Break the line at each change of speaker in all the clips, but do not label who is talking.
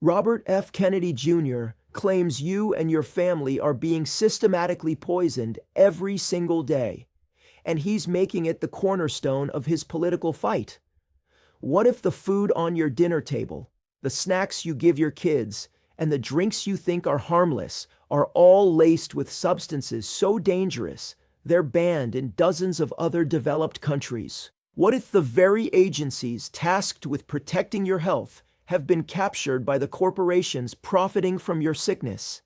Robert F. Kennedy Jr. claims you and your family are being systematically poisoned every single day, and he's making it the cornerstone of his political fight. What if the food on your dinner table, the snacks you give your kids, and the drinks you think are harmless are all laced with substances so dangerous they're banned in dozens of other developed countries? What if the very agencies tasked with protecting your health have been captured by the corporations profiting from your sickness?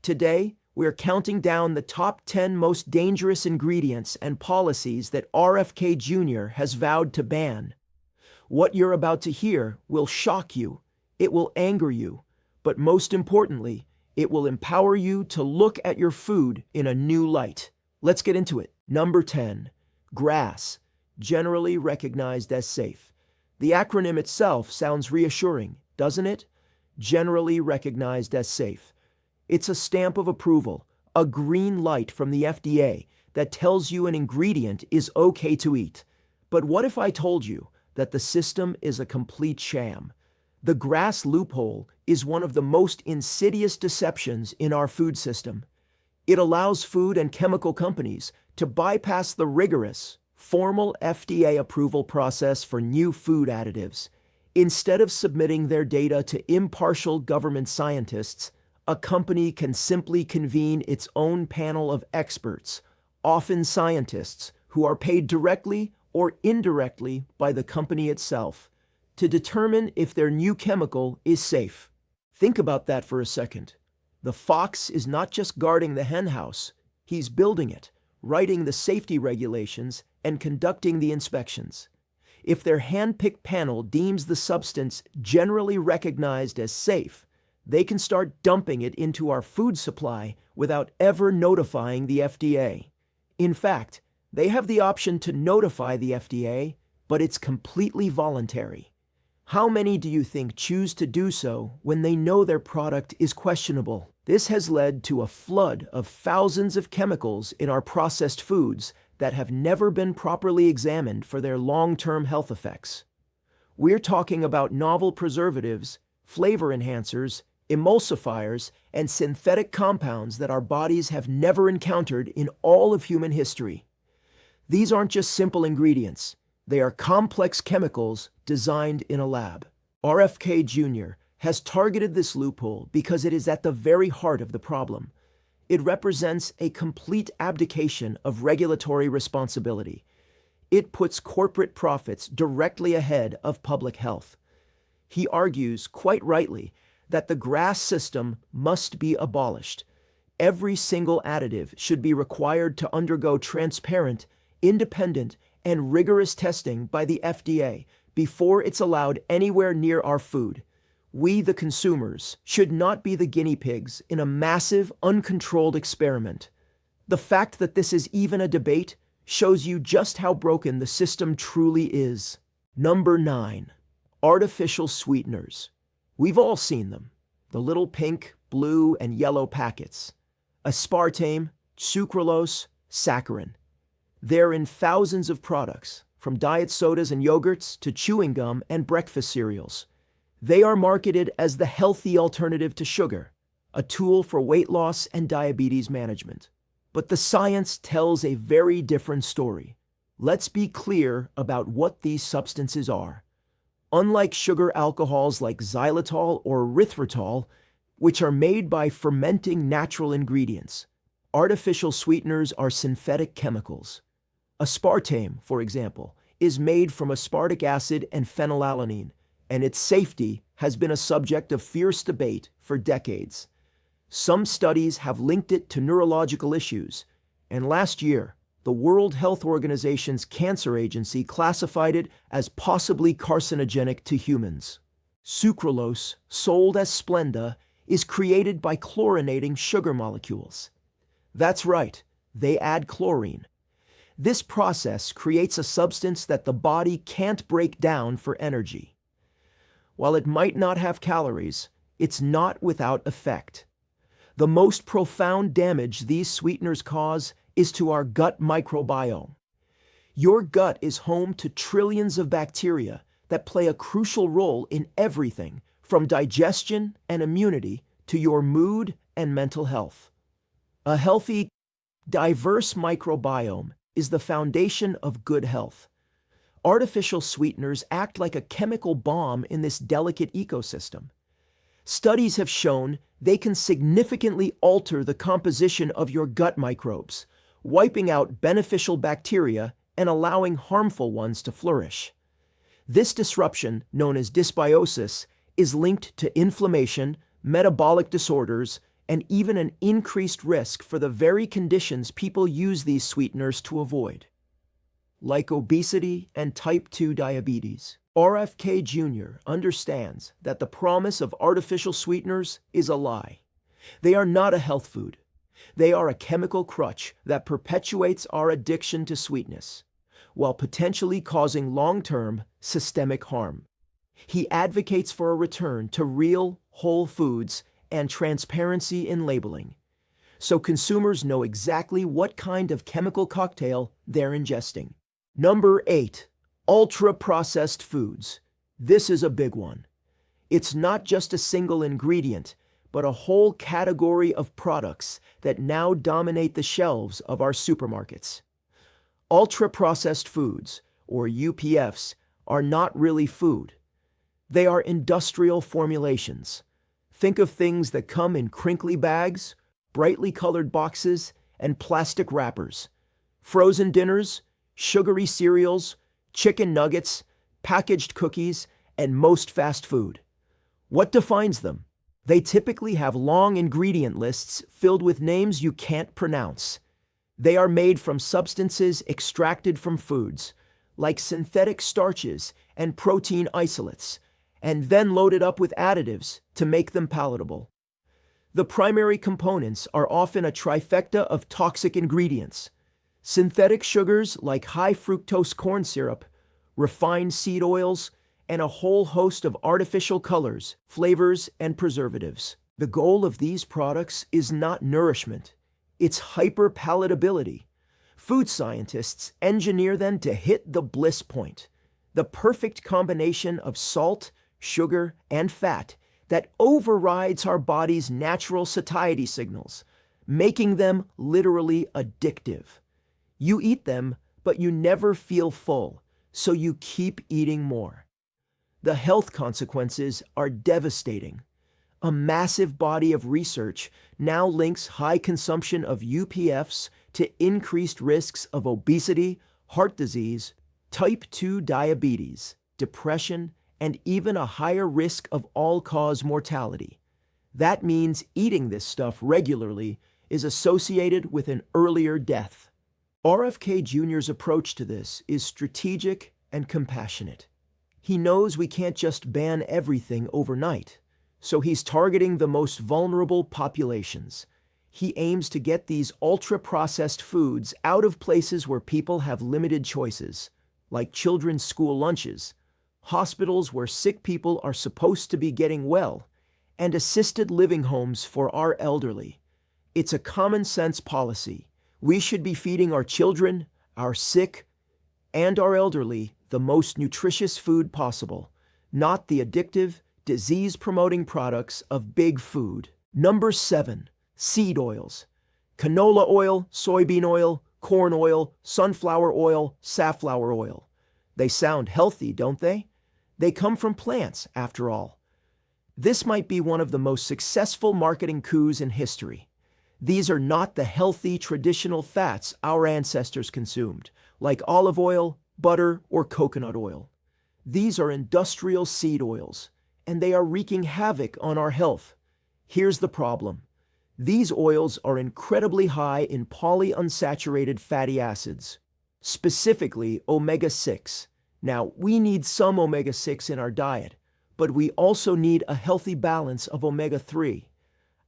Today, we're counting down the top 10 most dangerous ingredients and policies that RFK Jr. has vowed to ban. What you're about to hear will shock you, it will anger you, but most importantly, it will empower you to look at your food in a new light. Let's get into it. Number 10, GRAS, generally recognized as safe. The acronym itself sounds reassuring, doesn't it? Generally recognized as safe. It's a stamp of approval, a green light from the FDA that tells you an ingredient is okay to eat. But what if I told you that the system is a complete sham? The GRAS loophole is one of the most insidious deceptions in our food system. It allows food and chemical companies to bypass the rigorous, formal FDA approval process for new food additives. Instead of submitting their data to impartial government scientists, a company can simply convene its own panel of experts, often scientists who are paid directly or indirectly by the company itself, to determine if their new chemical is safe. Think about that for a second. The fox is not just guarding the henhouse, he's building it, writing the safety regulations, and conducting the inspections. If their hand-picked panel deems the substance generally recognized as safe, they can start dumping it into our food supply without ever notifying the FDA. In fact, they have the option to notify the FDA, but it's completely voluntary. How many do you think choose to do so when they know their product is questionable? This has led to a flood of thousands of chemicals in our processed foods that have never been properly examined for their long-term health effects. We're talking about novel preservatives, flavor enhancers, emulsifiers, and synthetic compounds that our bodies have never encountered in all of human history. These aren't just simple ingredients. They are complex chemicals designed in a lab. RFK Jr. has targeted this loophole because it is at the very heart of the problem. It represents a complete abdication of regulatory responsibility. It puts corporate profits directly ahead of public health. He argues, quite rightly, that the GRAS system must be abolished. Every single additive should be required to undergo transparent, independent, and rigorous testing by the FDA before it's allowed anywhere near our food. We, the consumers, should not be the guinea pigs in a massive, uncontrolled experiment. The fact that this is even a debate shows you just how broken the system truly is. Number 9, artificial sweeteners. We've all seen them, the little pink, blue, and yellow packets. Aspartame, sucralose, saccharin. They're in thousands of products, from diet sodas and yogurts to chewing gum and breakfast cereals. They are marketed as the healthy alternative to sugar, a tool for weight loss and diabetes management. But the science tells a very different story. Let's be clear about what these substances are. Unlike sugar alcohols like xylitol or erythritol, which are made by fermenting natural ingredients, artificial sweeteners are synthetic chemicals. Aspartame, for example, is made from aspartic acid and phenylalanine, and its safety has been a subject of fierce debate for decades. Some studies have linked it to neurological issues, and last year, the World Health Organization's Cancer Agency classified it as possibly carcinogenic to humans. Sucralose, sold as Splenda, is created by chlorinating sugar molecules. That's right, they add chlorine. This process creates a substance that the body can't break down for energy. While it might not have calories, it's not without effect. The most profound damage these sweeteners cause is to our gut microbiome. Your gut is home to trillions of bacteria that play a crucial role in everything, from digestion and immunity to your mood and mental health. A healthy, diverse microbiome is the foundation of good health. Artificial sweeteners act like a chemical bomb in this delicate ecosystem. Studies have shown they can significantly alter the composition of your gut microbes, wiping out beneficial bacteria and allowing harmful ones to flourish. This disruption, known as dysbiosis, is linked to inflammation, metabolic disorders, and even an increased risk for the very conditions people use these sweeteners to avoid, like obesity and type 2 diabetes. RFK Jr. understands that the promise of artificial sweeteners is a lie. They are not a health food. They are a chemical crutch that perpetuates our addiction to sweetness, while potentially causing long-term systemic harm. He advocates for a return to real, whole foods and transparency in labeling, so consumers know exactly what kind of chemical cocktail they're ingesting. Number 8. Ultra-processed foods. This is a big one. It's not just a single ingredient, but a whole category of products that now dominate the shelves of our supermarkets. Ultra-processed foods, or UPFs, are not really food. They are industrial formulations. Think of things that come in crinkly bags, brightly colored boxes, and plastic wrappers. Frozen dinners, sugary cereals, chicken nuggets, packaged cookies, and most fast food. What defines them? They typically have long ingredient lists filled with names you can't pronounce. They are made from substances extracted from foods, like synthetic starches and protein isolates, and then loaded up with additives to make them palatable. The primary components are often a trifecta of toxic ingredients: synthetic sugars like high-fructose corn syrup, refined seed oils, and a whole host of artificial colors, flavors, and preservatives. The goal of these products is not nourishment, it's hyperpalatability. Food scientists engineer them to hit the bliss point, the perfect combination of salt, sugar, and fat that overrides our body's natural satiety signals, making them literally addictive. You eat them, but you never feel full, so you keep eating more. The health consequences are devastating. A massive body of research now links high consumption of UPFs to increased risks of obesity, heart disease, type 2 diabetes, depression, and even a higher risk of all-cause mortality. That means eating this stuff regularly is associated with an earlier death. RFK Jr.'s approach to this is strategic and compassionate. He knows we can't just ban everything overnight, so he's targeting the most vulnerable populations. He aims to get these ultra-processed foods out of places where people have limited choices, like children's school lunches, hospitals where sick people are supposed to be getting well, and assisted living homes for our elderly. It's a common-sense policy. We should be feeding our children, our sick, and our elderly the most nutritious food possible, not the addictive, disease-promoting products of big food. Number 7. Seed oils. Canola oil, soybean oil, corn oil, sunflower oil, safflower oil. They sound healthy, don't they? They come from plants, after all. This might be one of the most successful marketing coups in history. These are not the healthy, traditional fats our ancestors consumed, like olive oil, butter, or coconut oil. These are industrial seed oils, and they are wreaking havoc on our health. Here's the problem. These oils are incredibly high in polyunsaturated fatty acids, specifically omega-6. Now, we need some omega-6 in our diet, but we also need a healthy balance of omega-3.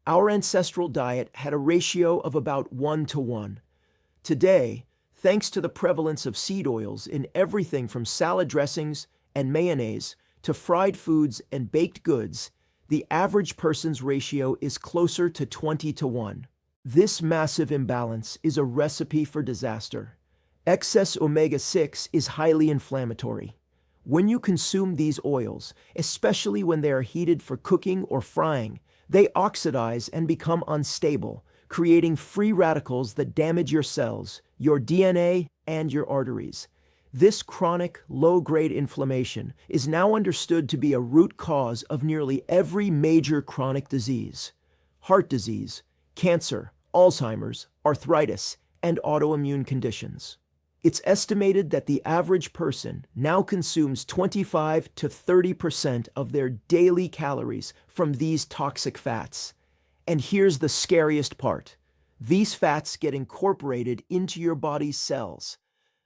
Our ancestral diet had a ratio of about 1:1. Today, thanks to the prevalence of seed oils in everything from salad dressings and mayonnaise to fried foods and baked goods, the average person's ratio is closer to 20:1. This massive imbalance is a recipe for disaster. Excess omega-6 is highly inflammatory. When you consume these oils, especially when they are heated for cooking or frying, they oxidize and become unstable, creating free radicals that damage your cells, your DNA, and your arteries. This chronic, low-grade inflammation is now understood to be a root cause of nearly every major chronic disease: heart disease, cancer, Alzheimer's, arthritis, and autoimmune conditions. It's estimated that the average person now consumes 25 to 30% of their daily calories from these toxic fats. And here's the scariest part. These fats get incorporated into your body's cells.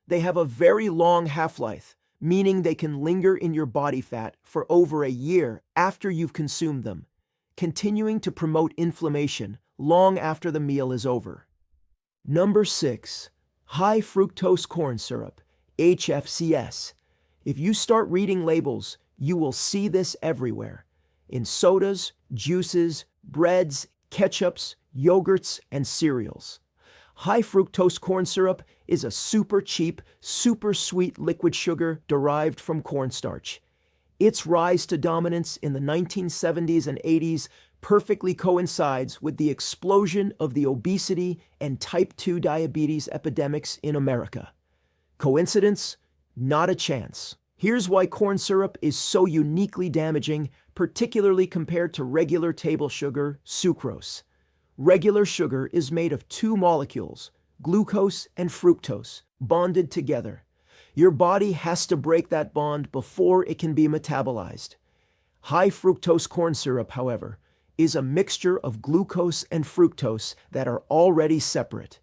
They have a very long half-life, meaning they can linger in your body fat for over a year after you've consumed them, continuing to promote inflammation long after the meal is over. Number 6. High-Fructose Corn Syrup, HFCS. If you start reading labels, you will see this everywhere. In sodas, juices, breads, ketchups, yogurts, and cereals. High-fructose corn syrup is a super cheap, super sweet liquid sugar derived from cornstarch. Its rise to dominance in the 1970s and 80s perfectly coincides with the explosion of the obesity and type 2 diabetes epidemics in America. Coincidence? Not a chance. Here's why corn syrup is so uniquely damaging, particularly compared to regular table sugar, sucrose. Regular sugar is made of two molecules, glucose and fructose, bonded together. Your body has to break that bond before it can be metabolized. High-fructose corn syrup, however, is a mixture of glucose and fructose that are already separate.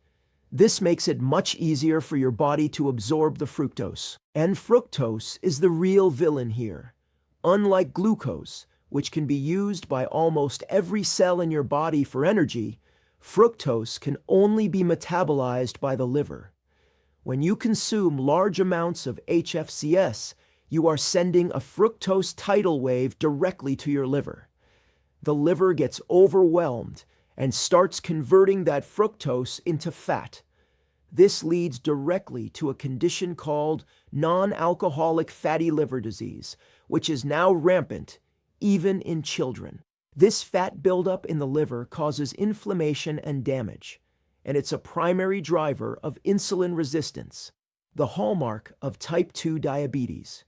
This makes it much easier for your body to absorb the fructose. And fructose is the real villain here. Unlike glucose, which can be used by almost every cell in your body for energy, fructose can only be metabolized by the liver. When you consume large amounts of HFCS, you are sending a fructose tidal wave directly to your liver. The liver gets overwhelmed and starts converting that fructose into fat. This leads directly to a condition called non-alcoholic fatty liver disease, which is now rampant, even in children. This fat buildup in the liver causes inflammation and damage, and it's a primary driver of insulin resistance, the hallmark of type 2 diabetes.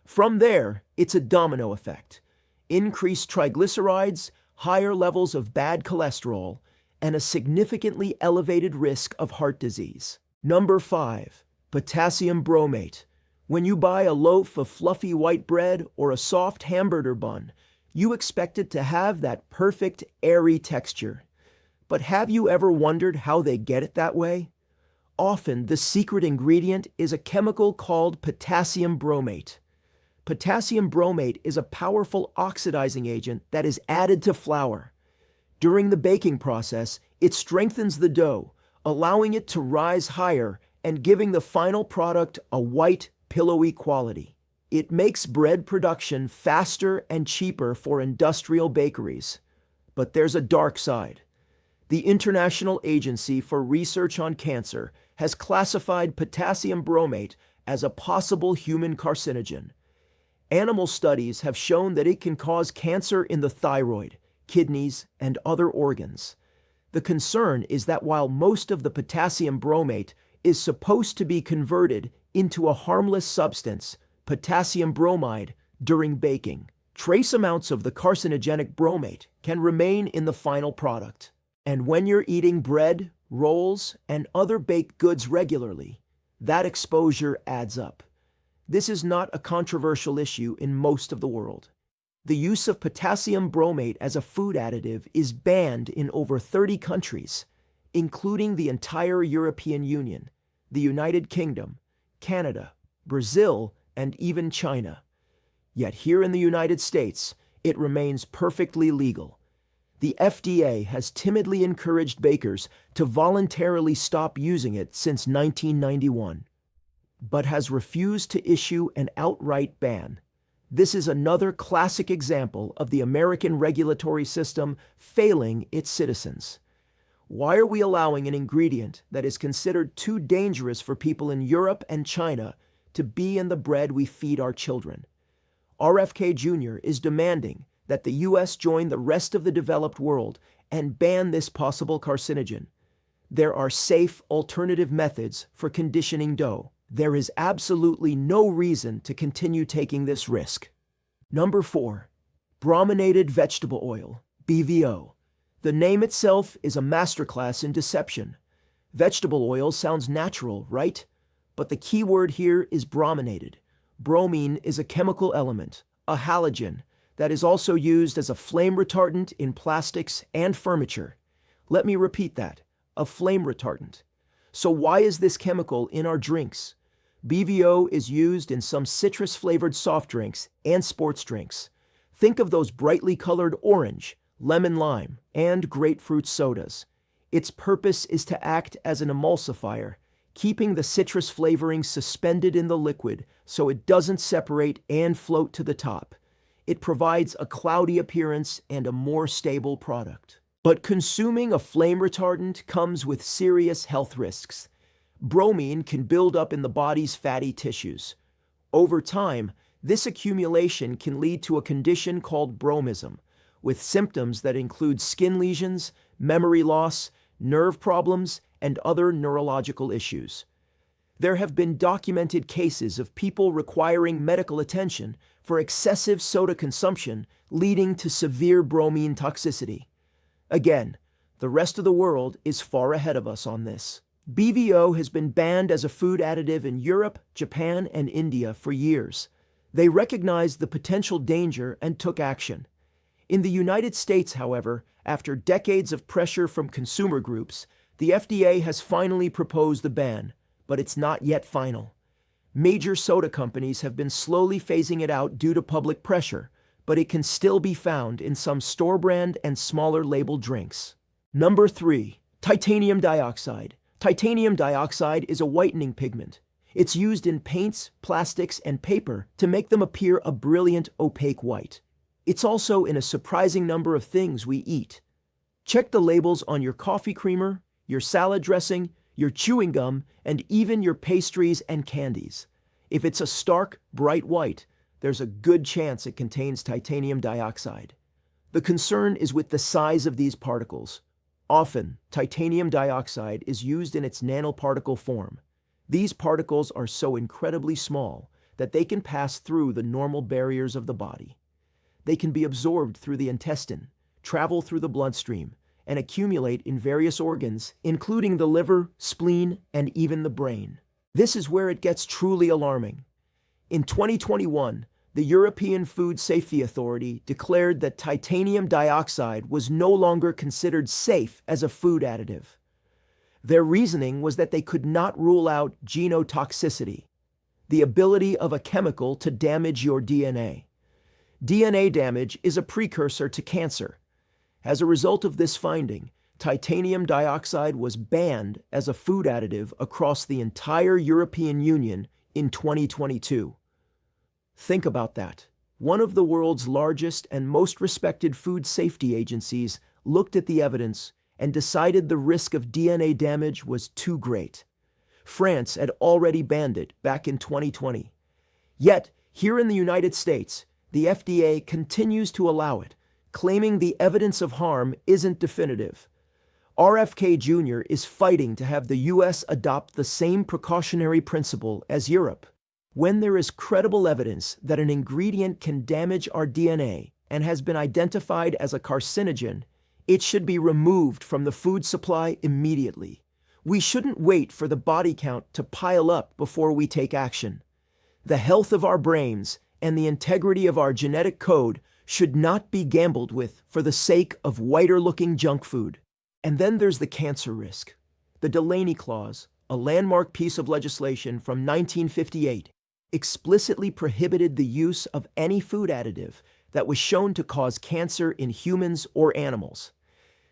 From there, it's a domino effect. Increased triglycerides, higher levels of bad cholesterol, and a significantly elevated risk of heart disease. Number 5. Potassium bromate. When you buy a loaf of fluffy white bread or a soft hamburger bun, you expect it to have that perfect, airy texture. But have you ever wondered how they get it that way? Often, the secret ingredient is a chemical called potassium bromate. Potassium bromate is a powerful oxidizing agent that is added to flour. During the baking process, it strengthens the dough, allowing it to rise higher and giving the final product a white, pillowy quality. It makes bread production faster and cheaper for industrial bakeries. But there's a dark side. The International Agency for Research on Cancer has classified potassium bromate as a possible human carcinogen. Animal studies have shown that it can cause cancer in the thyroid, kidneys, and other organs. The concern is that while most of the potassium bromate is supposed to be converted into a harmless substance, potassium bromide, during baking, trace amounts of the carcinogenic bromate can remain in the final product. And when you're eating bread, rolls, and other baked goods regularly, that exposure adds up. This is not a controversial issue in most of the world. The use of potassium bromate as a food additive is banned in over 30 countries, including the entire European Union, the United Kingdom, Canada, Brazil, and even China. Yet here in the United States, it remains perfectly legal. The FDA has timidly encouraged bakers to voluntarily stop using it since 1991, but has refused to issue an outright ban. This is another classic example of the American regulatory system failing its citizens. Why are we allowing an ingredient that is considered too dangerous for people in Europe and China to be in the bread we feed our children. RFK Jr. is demanding that the U.S. join the rest of the developed world and ban this possible carcinogen. There are safe alternative methods for conditioning dough. There is absolutely no reason to continue taking this risk. Number 4. Brominated Vegetable Oil, BVO. The name itself is a masterclass in deception. Vegetable oil sounds natural, right? But the key word here is brominated. Bromine is a chemical element, a halogen, that is also used as a flame retardant in plastics and furniture. Let me repeat that, a flame retardant. So why is this chemical in our drinks? BVO is used in some citrus-flavored soft drinks and sports drinks. Think of those brightly colored orange, lemon lime, and grapefruit sodas. Its purpose is to act as an emulsifier, keeping the citrus flavoring suspended in the liquid so it doesn't separate and float to the top. It provides a cloudy appearance and a more stable product. But consuming a flame retardant comes with serious health risks. Bromine can build up in the body's fatty tissues. Over time, this accumulation can lead to a condition called bromism, with symptoms that include skin lesions, memory loss, nerve problems, and other neurological issues. There have been documented cases of people requiring medical attention for excessive soda consumption, leading to severe bromine toxicity. Again, the rest of the world is far ahead of us on this. BVO has been banned as a food additive in Europe, Japan, and India for years. They recognized the potential danger and took action. In the United States, however, after decades of pressure from consumer groups, the FDA has finally proposed the ban, but it's not yet final. Major soda companies have been slowly phasing it out due to public pressure, but it can still be found in some store brand and smaller labeled drinks. Number 3. Titanium dioxide. Titanium dioxide is a whitening pigment. It's used in paints, plastics, and paper to make them appear a brilliant, opaque white. It's also in a surprising number of things we eat. Check the labels on your coffee creamer, your salad dressing, your chewing gum, and even your pastries and candies. If it's a stark, bright white, there's a good chance it contains titanium dioxide. The concern is with the size of these particles. Often, titanium dioxide is used in its nanoparticle form. These particles are so incredibly small that they can pass through the normal barriers of the body. They can be absorbed through the intestine, travel through the bloodstream, and accumulate in various organs, including the liver, spleen, and even the brain. This is where it gets truly alarming. In 2021, the European Food Safety Authority declared that titanium dioxide was no longer considered safe as a food additive. Their reasoning was that they could not rule out genotoxicity, the ability of a chemical to damage your DNA. DNA damage is a precursor to cancer. As a result of this finding, titanium dioxide was banned as a food additive across the entire European Union in 2022. Think about that. One of the world's largest and most respected food safety agencies looked at the evidence and decided the risk of DNA damage was too great. France had already banned it back in 2020. Yet, here in the United States, the FDA continues to allow it, claiming the evidence of harm isn't definitive. RFK Jr. is fighting to have the U.S. adopt the same precautionary principle as Europe. When there is credible evidence that an ingredient can damage our DNA and has been identified as a carcinogen, it should be removed from the food supply immediately. We shouldn't wait for the body count to pile up before we take action. The health of our brains and the integrity of our genetic code should not be gambled with for the sake of whiter-looking junk food. And then there's the cancer risk. The Delaney Clause, a landmark piece of legislation from 1958, explicitly prohibited the use of any food additive that was shown to cause cancer in humans or animals.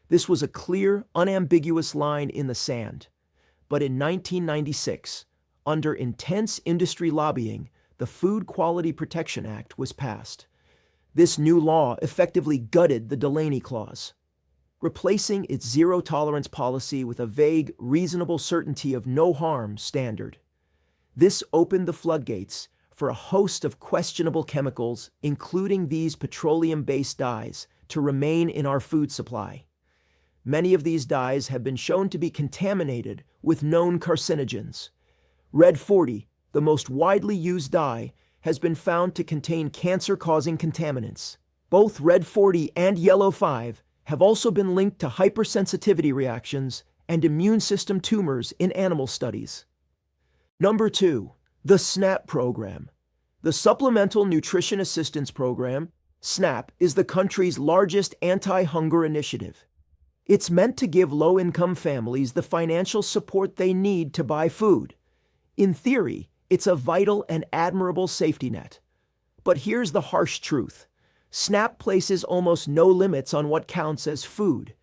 This was a clear, unambiguous line in the sand. But in 1996, under intense industry lobbying, the Food Quality Protection Act was passed. This new law effectively gutted the Delaney Clause, replacing its zero-tolerance policy with a vague, reasonable certainty of no harm standard. This opened the floodgates for a host of questionable chemicals, including these petroleum-based dyes, to remain in our food supply. Many of these dyes have been shown to be contaminated with known carcinogens. Red 40, the most widely used dye, has been found to contain cancer-causing contaminants. Both Red 40 and Yellow 5 have also been linked to hypersensitivity reactions and immune system tumors in animal studies. Number 2. The SNAP program. The Supplemental Nutrition Assistance Program, SNAP, is the country's largest anti-hunger initiative. It's meant to give low-income families the financial support they need to buy food. In theory, it's a vital and admirable safety net. But here's the harsh truth. SNAP places almost no limits on what counts as food.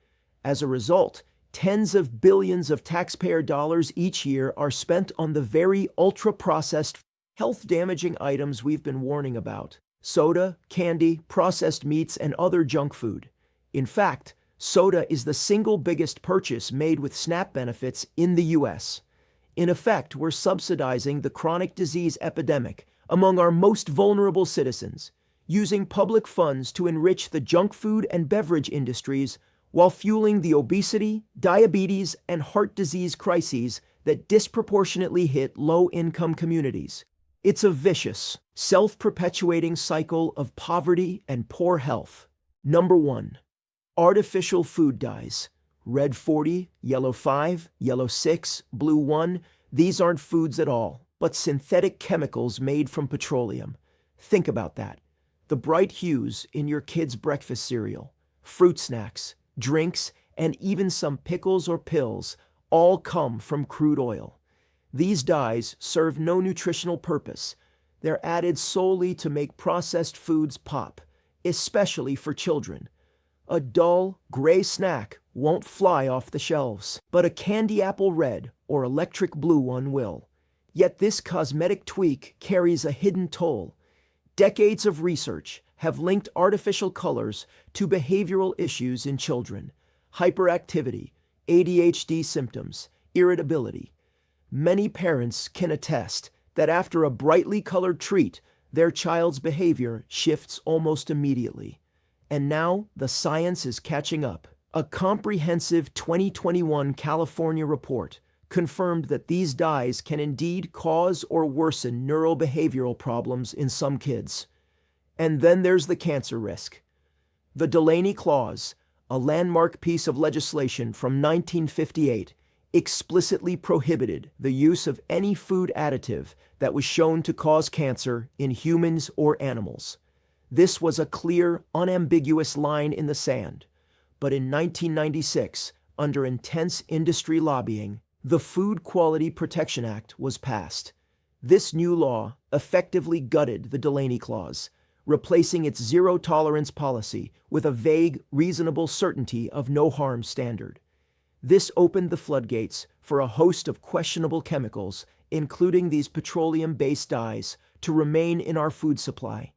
As a result, tens of billions of taxpayer dollars each year are spent on the very ultra-processed, health-damaging items we've been warning about: soda, candy, processed meats, and other junk food. In fact, soda is the single biggest purchase made with SNAP benefits in the U.S. In effect, we're subsidizing the chronic disease epidemic among our most vulnerable citizens, using public funds to enrich the junk food and beverage industries while fueling the obesity, diabetes, and heart disease crises that disproportionately hit low-income communities. It's a vicious, self-perpetuating cycle of poverty and poor health. Number 1. Artificial food dyes. Red 40, Yellow 5, Yellow 6, Blue 1, these aren't foods at all, but synthetic chemicals made from petroleum. Think about that. The bright hues in your kids' breakfast cereal, fruit snacks, drinks, and even some pickles or pills all come from crude oil. These dyes serve no nutritional purpose. They're added solely to make processed foods pop, especially for children. A dull, gray snack won't fly off the shelves, but a candy apple red or electric blue one will. Yet this cosmetic tweak carries a hidden toll. Decades of research have linked artificial colors to behavioral issues in children: hyperactivity, ADHD symptoms, irritability. Many parents can attest that after a brightly colored treat, their child's behavior shifts almost immediately. And now the science is catching up. A comprehensive 2021 California report confirmed that these dyes can indeed cause or worsen neurobehavioral problems in some kids. And then there's the cancer risk. The Delaney Clause, a landmark piece of legislation from 1958, explicitly prohibited the use of any food additive that was shown to cause cancer in humans or animals. This was a clear, unambiguous line in the sand. But in 1996, under intense industry lobbying, the Food Quality Protection Act was passed. This new law effectively gutted the Delaney Clause, replacing its zero-tolerance policy with a vague, reasonable certainty of no harm standard. This opened the floodgates for a host of questionable chemicals, including these petroleum-based dyes, to remain in our food supply.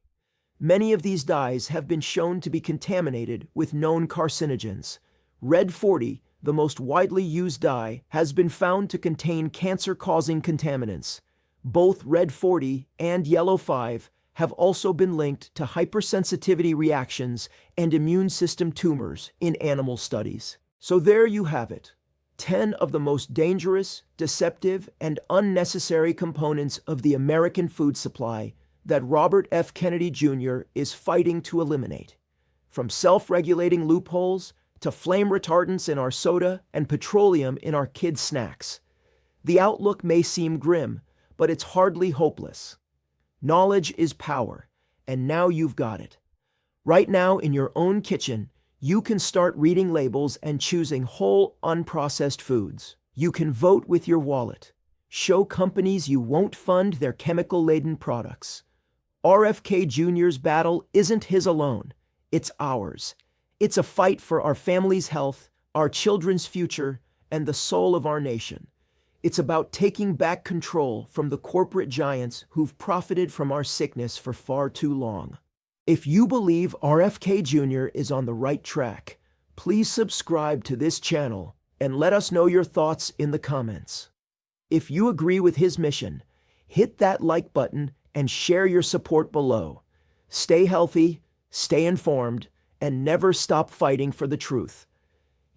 Many of these dyes have been shown to be contaminated with known carcinogens. Red 40, the most widely used dye, has been found to contain cancer-causing contaminants. Both Red 40 and Yellow 5 have also been linked to hypersensitivity reactions and immune system tumors in animal studies. So there you have it. 10 of the most dangerous, deceptive, and unnecessary components of the American food supply that Robert F. Kennedy Jr. is fighting to eliminate. From self-regulating loopholes to flame retardants in our soda and petroleum in our kids' snacks. The outlook may seem grim, but it's hardly hopeless. Knowledge is power, and now you've got it. Right now, in your own kitchen, you can start reading labels and choosing whole, unprocessed foods. You can vote with your wallet. Show companies you won't fund their chemical-laden products. RFK Jr.'s battle isn't his alone. It's ours. It's a fight for our family's health, our children's future, and the soul of our nation. It's about taking back control from the corporate giants who've profited from our sickness for far too long. If you believe RFK Jr. is on the right track, please subscribe to this channel and let us know your thoughts in the comments. If you agree with his mission, Hit that like button and share your support below. Stay healthy, stay informed, and never stop fighting for the truth.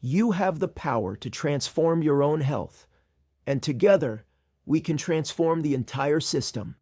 You have the power to transform your own health, and together we can transform the entire system.